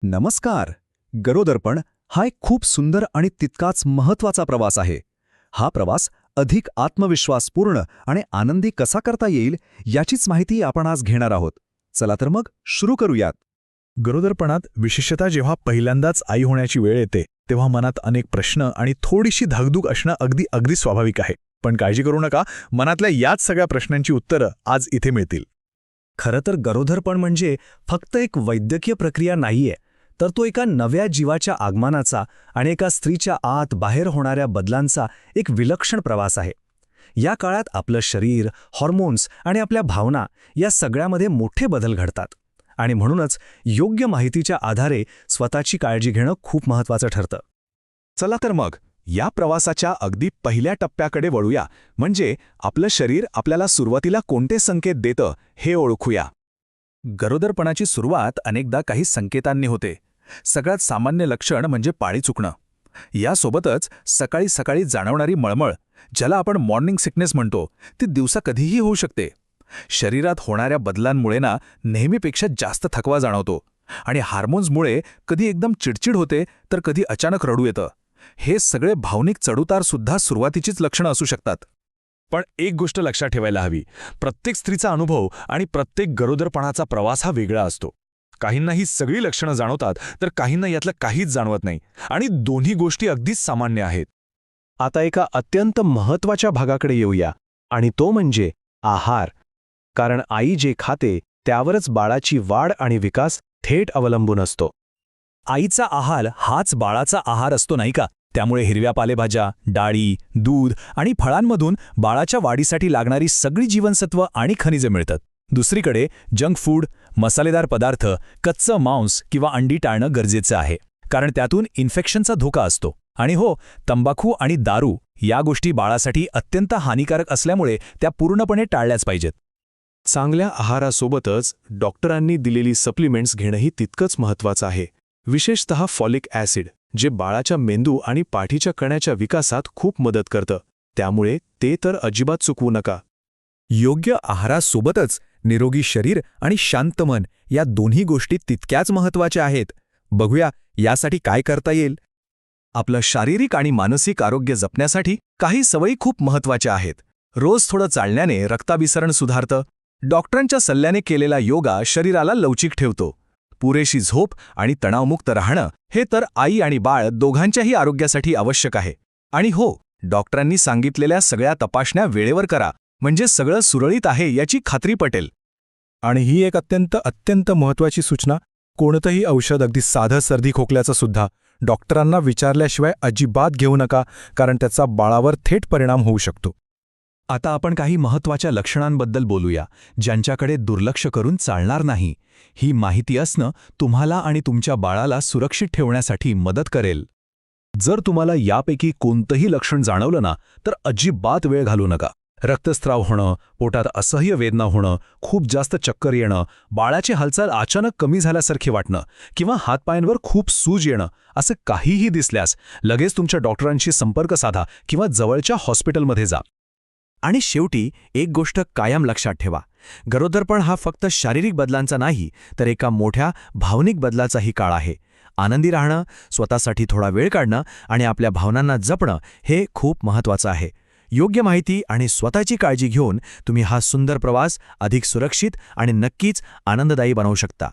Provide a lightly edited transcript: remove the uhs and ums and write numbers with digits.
नमस्कार. गरोदरपण हा एक खूप सुंदर आणि तितकाच महत्वाचा प्रवास आहे. हा प्रवास अधिक आत्मविश्वासपूर्ण आणि आनंदी कसा करता येईल याचीच माहिती आपण आज घेणार आहोत. चला तर मग सुरू करूयात. गरोदरपणात विशेषतः जेव्हा पहिल्यांदाच आई होण्याची वेळ येते तेव्हा मनात अनेक प्रश्न आणि थोडीशी धाकधूक असणं अगदी स्वाभाविक आहे. पण काळजी करू नका, मनातल्या याच सगळ्या प्रश्नांची उत्तरं आज इथे मिळतील. खरं तर गरोदरपण म्हणजे फक्त एक वैद्यकीय प्रक्रिया नाहीये, तर तो एका नव्या जीवाच्या आगमनाचा आणि एका स्त्रीच्या आत बाहेर होणाऱ्या बदलांचा एक विलक्षण प्रवास आहे. या काळात आपलं शरीर, हॉर्मोन्स आणि आपल्या भावना या सगळ्यामध्ये मोठे बदल घडतात. आणि म्हणूनच योग्य माहितीच्या आधारे स्वतःची काळजी घेणं खूप महत्त्वाचं ठरतं. चला तर मग या प्रवासाच्या अगदी पहिल्या टप्प्याकडे वळूया, म्हणजे आपलं शरीर आपल्याला सुरुवातीला कोणते संकेत देतं हे ओळखूया. गरोदरपणाची सुरुवात अनेकदा काही संकेतांनी होते. सगळ्यात सामान्य लक्षण म्हणजे पाळी चुकणं. यासोबतच सकाळी सकाळी जाणवणारी मळमळ, ज्याला आपण मॉर्निंग सिकनेस म्हणतो, ती दिवसा कधीही होऊ शकते. शरीरात होणाऱ्या बदलांमुळे नेहमीपेक्षा जास्त थकवा जाणवतो आणि हार्मोन्समुळे कधी एकदम चिडचिड होते तर कधी अचानक रडू येतं. हे सगळे भावनिक चढउतारसुद्धा सुरुवातीचीच लक्षणं असू शकतात. पण एक गोष्ट लक्षात ठेवायला हवी, प्रत्येक स्त्रीचा अनुभव आणि प्रत्येक गरोदरपणाचा प्रवास हा वेगळा असतो. काहींना ही सगळी लक्षणं जाणवतात तर काहींना यातलं काहीच जाणवत नाही, आणि दोन्ही गोष्टी अगदीच सामान्य आहेत. आता एका अत्यंत महत्त्वाच्या भागाकडे येऊया, आणि तो म्हणजे आहार. कारण आई जे खाते त्यावरच बाळाची वाढ आणि विकास थेट अवलंबून असतो. आईचा आहार हाच बाळाचा आहार असतो, नाही का? त्यामुळे हिरव्या पालेभाज्या, डाळी, दूध आणि फळांमधून बाळाच्या वाढीसाठी लागणारी सगळी जीवनसत्व आणि खनिजे मिळतात. दुसरीकडे जंक फूड, मसालेदार पदार्थ, कच्चं मांस किंवा अंडी टाळणं गरजेचं आहे, कारण त्यातून इन्फेक्शनचा धोका असतो. आणि हो, तंबाखू आणि दारू या गोष्टी बाळासाठी अत्यंत हानिकारक असल्यामुळे त्या पूर्णपणे टाळल्याच पाहिजेत. चांगल्या आहारासोबतच डॉक्टरांनी दिलेली सप्लिमेंट्स घेणंही तितकंच महत्त्वाचं आहे. विशेषतः फॉलिक ॲसिड, जे बाळाच्या मेंदू आणि पाठीच्या कण्याच्या विकासात खूप मदत करतं. त्यामुळे ते तर अजिबात चुकवू नका. योग्य आहारासोबतच निरोगी शरीर आणि शांत मन या दोन्ही गोष्टी तितक्याच महत्त्वाच्या आहेत. बघूया यासाठी काय करता येईल. आपलं शारीरिक आणि मानसिक आरोग्य जपण्यासाठी काही सवयी खूप महत्त्वाच्या आहेत. रोज थोडं चालण्याने रक्ताभिसरण सुधारतं. डॉक्टरांच्या सल्ल्याने केलेला योगा शरीराला लवचिक ठेवतो. पुरेशी झोप आणि तणावमुक्त राहणं हे तर आई आणि बाळ दोघांच्याही आरोग्यासाठी आवश्यक आहे. आणि हो, डॉक्टरांनी सांगितलेल्या सगळ्या तपासण्या वेळेवर करा, म्हणजे सगळं सुरळीत आहे याची खात्री पटेल. आणि ही एक अत्यंत महत्त्वाची सूचना, कोणतंही औषध, अगदी साधं सर्दी खोकल्याचं सुद्धा, डॉक्टरांना विचारल्याशिवाय अजिबात घेऊ नका, कारण त्याचा बाळावर थेट परिणाम होऊ शकतो. आता आपण काही महत्त्वाच्या लक्षणांबद्दल बोलूया, ज्यांच्याकडे दुर्लक्ष करून चालणार नाही. ही माहिती असणं तुम्हाला आणि तुमच्या बाळाला सुरक्षित ठेवण्यासाठी मदत करेल. जर तुम्हाला यापैकी कोणतंही लक्षण जाणवलं ना, तर अजिबात वेळ घालवू नका. रक्तस्राव होणं, पोटात असह्य वेदना होणं, खूप जास्त चक्कर येणं, बाळाची हालचाल अचानक कमी झाल्यासारखी वाटणं किंवा हातपायांवर खूप सूज येणं, असं काहीही दिसल्यास लगेच तुमच्या डॉक्टरांशी संपर्क साधा किंवा जवळच्या हॉस्पिटलमध्ये जा. आणि शेवटी एक गोष्ट कायम लक्षात ठेवा, गरोदरपण हा फक्त शारीरिक बदलांचा नाही, तर एका मोठ्या भावनिक बदलाचाही काळ आहे. आनंदी राहणं, स्वतःसाठी थोडा वेळ काढणं आणि आपल्या भावनांना जपणं हे खूप महत्त्वाचं आहे. योग्य माहिती आणि स्वतःची काळजी घेऊन तुम्ही हा सुंदर प्रवास अधिक सुरक्षित आणि नक्कीच आनंददायी बनवू शकता.